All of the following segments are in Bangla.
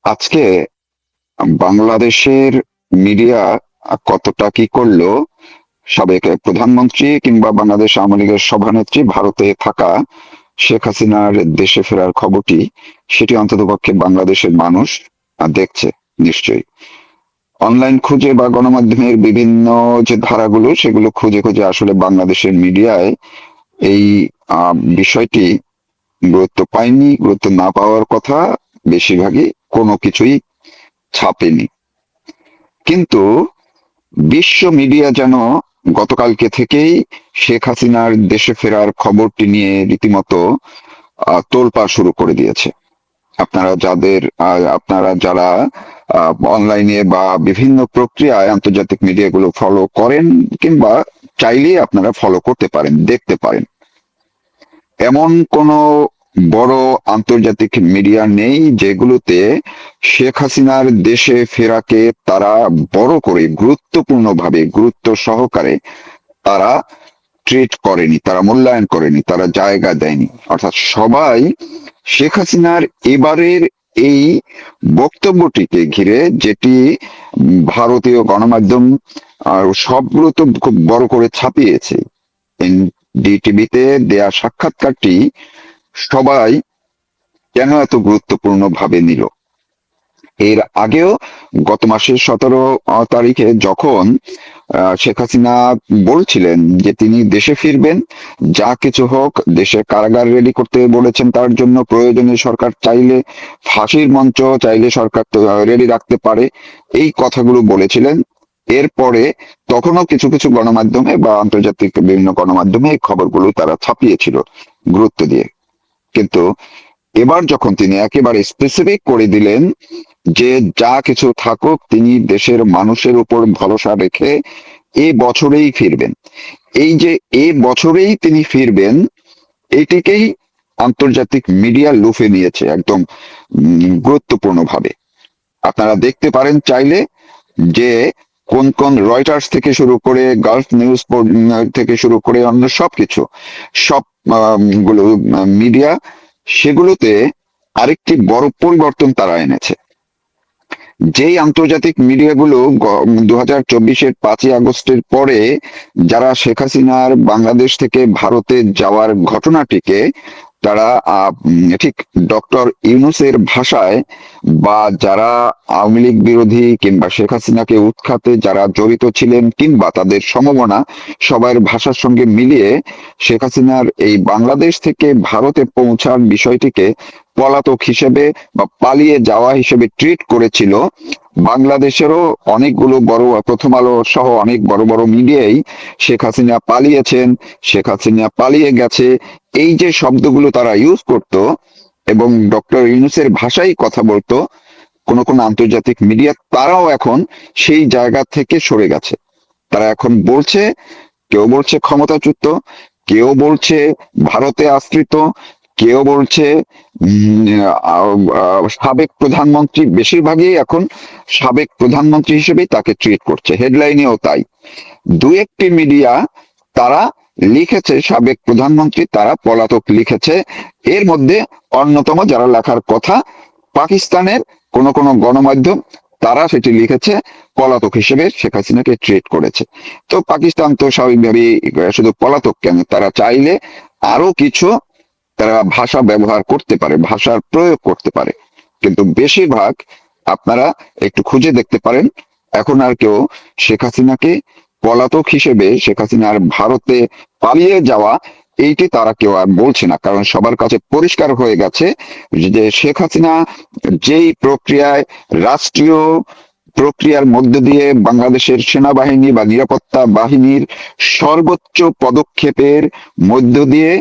আজকে বাংলাদেশের মিডিয়া কতটা কি করলো, সাবেক প্রধানমন্ত্রী কিংবা বাংলাদেশ আওয়ামী লীগের সভানেত্রী ভারতে থাকা শেখ হাসিনার দেশে ফেরার খবরটি, সেটি অন্ততপক্ষে বাংলাদেশের মানুষ দেখছে নিশ্চয়ই। অনলাইন খুঁজে বা গণমাধ্যমের বিভিন্ন যে ধারাগুলো, সেগুলো খুঁজে খুঁজে আসলে বাংলাদেশের মিডিয়ায় এই বিষয়টি গুরুত্ব পায়নি, গুরুত্ব না পাওয়ার কথা। বেশিরভাগই কোনো কিছুই ছাপেনি। কিন্তু বিশ্ব মিডিয়া যেন গতকালকে থেকেই শেখ হাসিনার দেশে ফেরার খবরটি নিয়ে রীতিমতো তোলপাড় শুরু করে দিয়েছে। আপনারা যারা অনলাইনে বা বিভিন্ন প্রক্রিয়ায় আন্তর্জাতিক মিডিয়াগুলো ফলো করেন, কিংবা চাইলেই আপনারা ফলো করতে পারেন, দেখতে পারেন, এমন কোনো বড় আন্তর্জাতিক মিডিয়া নেই যেগুলোতে শেখ হাসিনার দেশে ফেরাকে তারা বড় করে, গুরুত্বপূর্ণভাবে, গুরুত্ব সহকারে তারা ট্রিট করেনি, তারা মূল্যায়ন করেনি, তারা জায়গা দেয়নি। অর্থাৎ সবাই শেখ হাসিনার এবারের এই বক্তব্যটিকে ঘিরে, যেটি ভারতীয় গণমাধ্যম আর সবগুলো তো খুব বড় করে ছাপিয়েছে, এনডিটিভিতে দেয়া সাক্ষাৎকারটি সবাই কেন এত গুরুত্বপূর্ণ ভাবে নিল। এর আগেও গত মাসের 17 তারিখে যখন শেখ হাসিনা বলছিলেন যে তিনি দেশে ফিরবেন, যা কিছু হোক, দেশে কারাগার রেডি করতে বলেছেন, তার জন্য প্রয়োজনে সরকার চাইলে ফাঁসির মঞ্চ চাইলে সরকার রেডি রাখতে পারে, এই কথাগুলো বলেছিলেন। এরপরে তখনও কিছু কিছু গণমাধ্যমে বা আন্তর্জাতিক বিভিন্ন গণমাধ্যমে এই খবরগুলো তারা ছাপিয়েছিল গুরুত্ব দিয়ে। কিন্তু এবার যখন তিনি একেবারে স্পেসিফিক করে দিলেন যে যা কিছু থাকুক, তিনি দেশের মানুষের উপর ভরসা রেখে এ বছরেই ফিরবেন, এই যে এ বছরেই তিনি ফিরবেন, এটিকেই আন্তর্জাতিক মিডিয়া লুফে নিয়েছে একদম গুরুত্বপূর্ণ ভাবে। আপনারা দেখতে পারেন চাইলে যে কোন কোন রয়টার্স থেকে শুরু করে, গালফ নিউজ থেকে শুরু করে অন্য সবকিছু, সব গুলো মিডিয়া, সেগুলোতে আরেকটি বড় পরিবর্তন তারা এনেছে। যেই আন্তর্জাতিক মিডিয়াগুলো 2024-এর 5ই আগস্টের পরে যারা শেখ হাসিনার বাংলাদেশ থেকে ভারতে যাওয়ার ঘটনাটিকে তারা ঠিক ডক্টর ইউনূসের ভাষায়, বা যারা আওয়ামী লীগ বিরোধী কিংবা শেখ হাসিনাকে উৎখাতে যারা জড়িত ছিলেন কিংবা তাদের সমমনা, সবার ভাষার সঙ্গে মিলিয়ে শেখ হাসিনার এই বাংলাদেশ থেকে ভারতে পৌঁছার বিষয়টিকে পলাতক হিসেবে বা পালিয়ে যাওয়া হিসেবে ট্রিট করেছিল। বাংলাদেশেরও অনেকগুলো বড়, প্রথম আলো সহ অনেক বড় বড় মিডিয়াই শেখ হাসিনা পালিয়েছেন, শেখ হাসিনা পালিয়ে গেছে, এই যে শব্দগুলো তারা ইউজ করত এবং ডক্টর ইউনূসের ভাষায় কথা বলতো, কোন কোন আন্তর্জাতিক মিডিয়া তারাও এখন সেই জায়গা থেকে সরে গেছে। তারা এখন বলছে, কেউ বলছে ক্ষমতাচ্যুত, কেউ বলছে ভারতে আশ্রিত, কেউ বলছে সাবেক প্রধানমন্ত্রী, বেশিরভাগই এখন সাবেক প্রধানমন্ত্রী হিসেবেই তাকে ট্রিট করছে, হেডলাইনেও তাই। দু একটি মিডিয়া তারা লিখেছে সাবেক প্রধানমন্ত্রী, তারা পলাতক লিখেছে। এর মধ্যে অন্যতম যারা লেখার কথা, পাকিস্তানের কোন কোন গণমাধ্যম, তারা সেটি লিখেছে পলাতক হিসেবে শেখ হাসিনাকে ট্রিট করেছে। তো পাকিস্তান তো স্বাভাবিকভাবেই শুধু পলাতক কেন, তারা চাইলে আরো কিছু তারা ভাষা ব্যবহার করতে পারে, ভাষার প্রয়োগ করতে পারে। কিন্তু বেশিরভাগ আপনারা একটু খুঁজে দেখতে পারেন, এখন আর কেউ শেখ হাসিনাকে পলাতক হিসেবে, শেখ হাসিনার ভারতে পালিয়ে যাওয়া, এইটি তারা কেউ আর বলছে না। কারণ সবার কাছে পরিষ্কার হয়ে গেছে যে শেখ হাসিনা যেই প্রক্রিয়ায়, রাষ্ট্রীয় প্রক্রিয়ার মধ্য দিয়ে বাংলাদেশের সেনাবাহিনী বা নিরাপত্তা বাহিনীর সর্বোচ্চ পদক্ষেপের মধ্য দিয়ে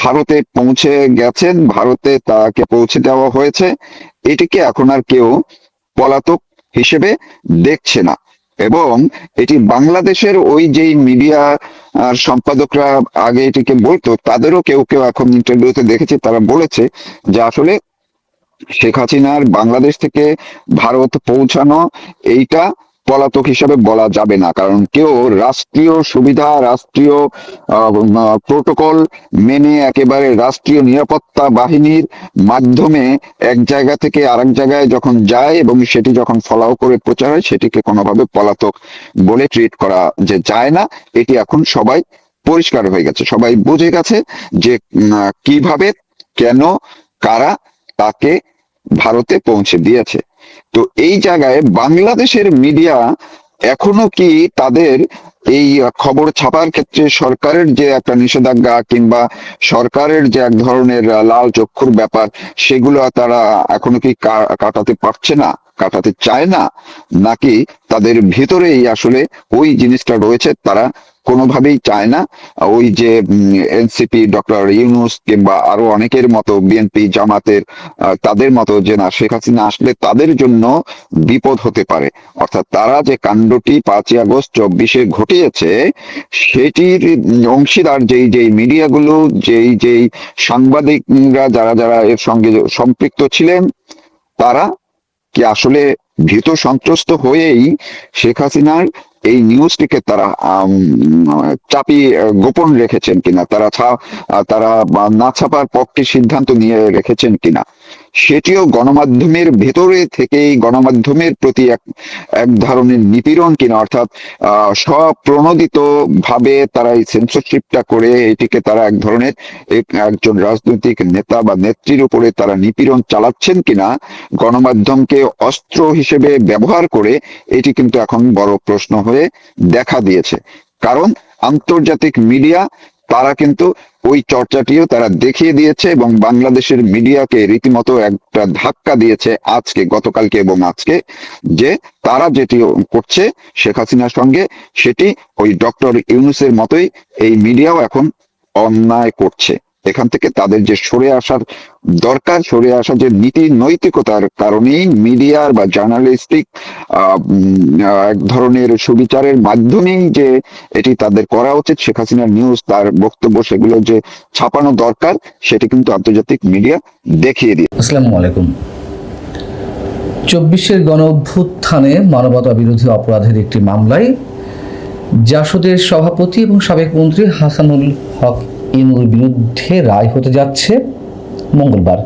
ভারতে পৌঁছে গেছেন, ভারতে তাকে পৌঁছে দেওয়া হয়েছে, এটিকে এখন আর কেউ পলাতক হিসেবে দেখছে না। এবং এটি বাংলাদেশের ওই যেই মিডিয়া সম্পাদকরা আগে এটিকে বলতো, তাদেরও কেউ কেউ এখন ইন্টারভিউতে দেখেছি, তারা বলেছে যে আসলে শেখ হাসিনার বাংলাদেশ থেকে ভারত পৌঁছানো, এইটা পলাতক হিসাবে বলা যাবে না, কারণ কেউ রাষ্ট্রীয় সুবিধা, রাষ্ট্রীয় প্রোটোকল মেনে একেবারে রাষ্ট্রীয় নিরাপত্তা বাহিনীর মাধ্যমে এক জায়গা থেকে আরেক জায়গায় যখন যায় এবং সেটি যখন ফলাও করে প্রচার হয়, সেটিকে কোনোভাবে পলাতক বলে ট্রিট করা যে যায় না। এটি এখন সবাই পরিষ্কার হয়ে গেছে, সবাই বুঝে গেছে যে কিভাবে, কেন, কারা তাকে ভারতে পৌঁছে দিয়েছে। তো এই জায়গায় বাংলাদেশের মিডিয়া এখনো কি তাদের এই খবর ছাপার ক্ষেত্রে সরকারের যে একটা নিষেধাজ্ঞা কিংবা সরকারের যে এক ধরনের লাল চক্ষুর ব্যাপার, সেগুলো তারা এখনো কি কাটাতে পারছে না, কাটাতে চায় না, নাকি তাদের ভিতরেই আসলে ওই জিনিসটা রয়েছে, তারা কোনোভাবেই চায় না ওই যে এনসিপি, ডক্টর ইউনূস কিংবা আরো অনেকের মতো, বিএনপি, জামাতের তাদের মতো যে না, শেখ হাসিনা আসলে তাদের জন্য বিপদ হতে পারে। অর্থাৎ তারা যে কাণ্ডটি 5ই আগস্ট 24-এ ঘটিয়েছে, সেটির অংশীদার যেই যেই মিডিয়াগুলো, যেই যেই সাংবাদিকরা, যারা যারা এর সঙ্গে সম্পৃক্ত ছিলেন, তারা কি আসলে ভীত সন্ত্রস্ত হয়েই শেখ হাসিনার এই নিউজটিকে তারা চাপিয়ে গোপন রেখেছেন কিনা, তারা না ছাপার পক্ষে সিদ্ধান্ত নিয়ে রেখেছেন কিনা, সেটিও গণমাধ্যমের ভেতরে থেকেই গণমাধ্যমেমের প্রতি এক ধরনের নিপীড়ন কিনা, অর্থাৎ স্বপ্রণোদিত ভাবে তারা এই সেন্সরশিপটা করে এটিকে তারা এক ধরনের একজন রাজনৈতিক নেতা বা নেত্রীর উপরে তারা নিপীড়ন চালাচ্ছেন কিনা, গণমাধ্যমকে অস্ত্র হিসেবে ব্যবহার করে, এটি কিন্তু এখন বড় প্রশ্ন হয়ে দেখা দিয়েছে। কারণ আন্তর্জাতিক মিডিয়া তারা কিন্তু ওই চর্চাটিও তারা দেখিয়ে দিয়েছে এবং বাংলাদেশের মিডিয়াকে রীতিমতো একটা ধাক্কা দিয়েছে আজকে, গতকালকে এবং আজকে, যে তারা যেটি করছে শেখ হাসিনার সঙ্গে, সেটি ওই ডক্টর ইউনূসের মতোই এই মিডিয়াও এখন অন্যায় করছে। এখান থেকে তাদের যে সরে আসার দরকার, সরে আসা যে নীতি নৈতিকতার কারণেই মিডিয়ার বা জার্নালিস্টিক এক ধরনের সুবিচারের মাধ্যমেই যে এটি তাদের করা উচিত, শেখ হাসিনার নিউজ, তার বক্তব্য, সেগুলো যে ছাপানো দরকার, সেটি কিন্তু আন্তর্জাতিক মিডিয়া দেখিয়ে দিয়ে। আসসালামু আলাইকুম। 24-এর গণ অভ্যুত্থানে মানবতা বিরোধী অপরাধের একটি মামলায় জাসদের সভাপতি এবং সাবেক মন্ত্রী হাসানুল হক ইনুর বিরুদ্ধে রায় হতে যাচ্ছে মঙ্গলবার,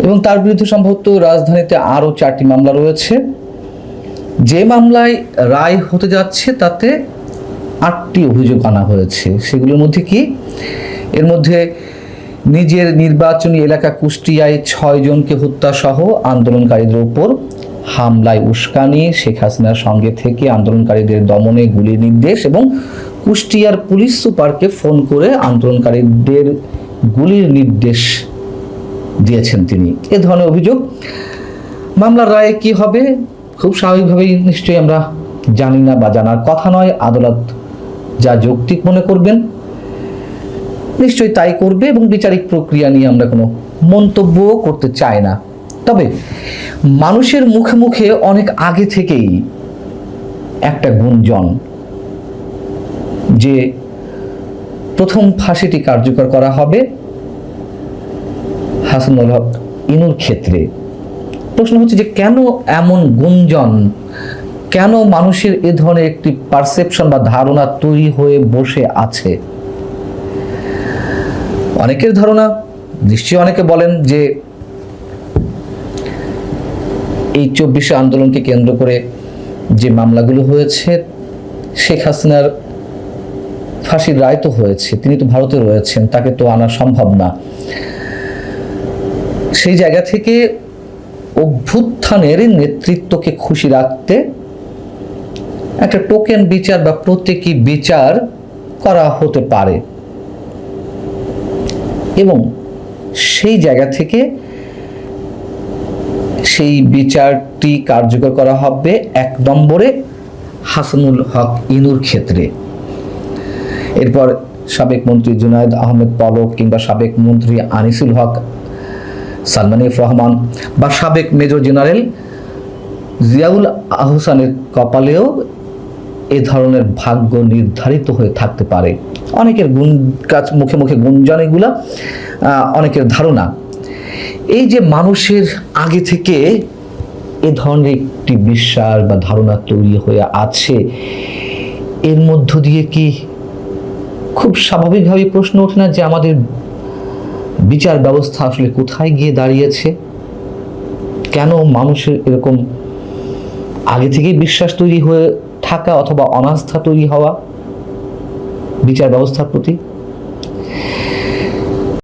এবং তার বিরুদ্ধে সম্ভবত রাজধানীতে আরও 4টি মামলা রয়েছে। যে মামলায় রায় হতে যাচ্ছে তাতে 8টি অভিযোগ আনা হয়েছে। সেগুলোর মধ্যে কি? এর মধ্যে নিজের নির্বাচনী এলাকা কুষ্টিয়ায় 6 জনকে হত্যা সহ আন্দোলনকারীদের উপর হামলায় উস্কানি, শেখ হাসিনার সঙ্গে থেকে আন্দোলনকারীদের দমনে গুলির নির্দেশ এবং কুষ্টিয়ার পুলিশ সুপারকে ফোন করে আন্দোলনকারীদের গুলির নির্দেশ দিয়েছেন তিনি। এ ধরনের অভিযোগ। মামলার রায়ে কি হবে? খুব স্বাভাবিকভাবেই নিশ্চয়ই আমরা জানি না বা জানার কথা নয়। আদালত যা যৌক্তিক মনে করবেন নিশ্চয়ই তাই করবে এবং বিচারিক প্রক্রিয়া নিয়ে আমরা কোনো মন্তব্য করতে চাই না। তবে মানুষের মুখে মুখে অনেক আগে থেকেই একটা গুঞ্জন যে প্রথম ফাঁসিটি কার্যকর করা হবে হাসানুল হক ইনুর ক্ষেত্রে। প্রশ্ন হচ্ছে যে কেন এমন গুঞ্জন, কেন মানুষের এ ধরনের একটি পারসেপশন বা ধারণা তৈরি হয়ে বসে আছে? অনেকের ধারণা, নিশ্চয়ই অনেকে বলেন যে এই 24 আন্দোলনকে কেন্দ্র করে যে মামলাগুলো হয়েছে, শেখ হাসিনার ফাঁসির রায় তো হয়েছে, তিনি তো ভারতে রয়েছেন, তাকে তো আনা সম্ভব না। সেই জায়গা থেকে অভ্যুত্থানের নেতৃত্বকে খুশি রাখতে একটা টোকেন বিচার বা প্রতীকী বিচার করা হতে পারে, এবং সেই জায়গা থেকে সেই বিচারটি কার্যকর করা হবে 1 নম্বরে হাসানুল হক ইনুর ক্ষেত্রে। এরপর সাবেক মন্ত্রী জুনায়েদ আহমেদ পলক কিংবা সাবেক মন্ত্রী আনিসুল হক, সালমানিফ রহমান বা সাবেক মেজর জেনারেল জিয়াউল আহসানের কপালেও এ ধরনের ভাগ্য নির্ধারিত হয়ে থাকতে পারে। অনেকের মুখে মুখে গুঞ্জন, এগুলা অনেকের ধারণা। এই যে মানুষের আগে থেকে এ ধরনের একটি বিশ্বাস বা ধারণা তৈরি হয়ে আছে, এর মধ্য দিয়ে কি খুব স্বাভাবিকভাবে প্রশ্ন ওঠে না যে আমাদের বিচার ব্যবস্থা আসলে কোথায় গিয়ে দাঁড়িয়েছে? কেন মানুষের এরকম আগে থেকেই বিশ্বাস তৈরি হয়ে থাকা অথবা অনাস্থা তৈরি হওয়া বিচার ব্যবস্থার প্রতি?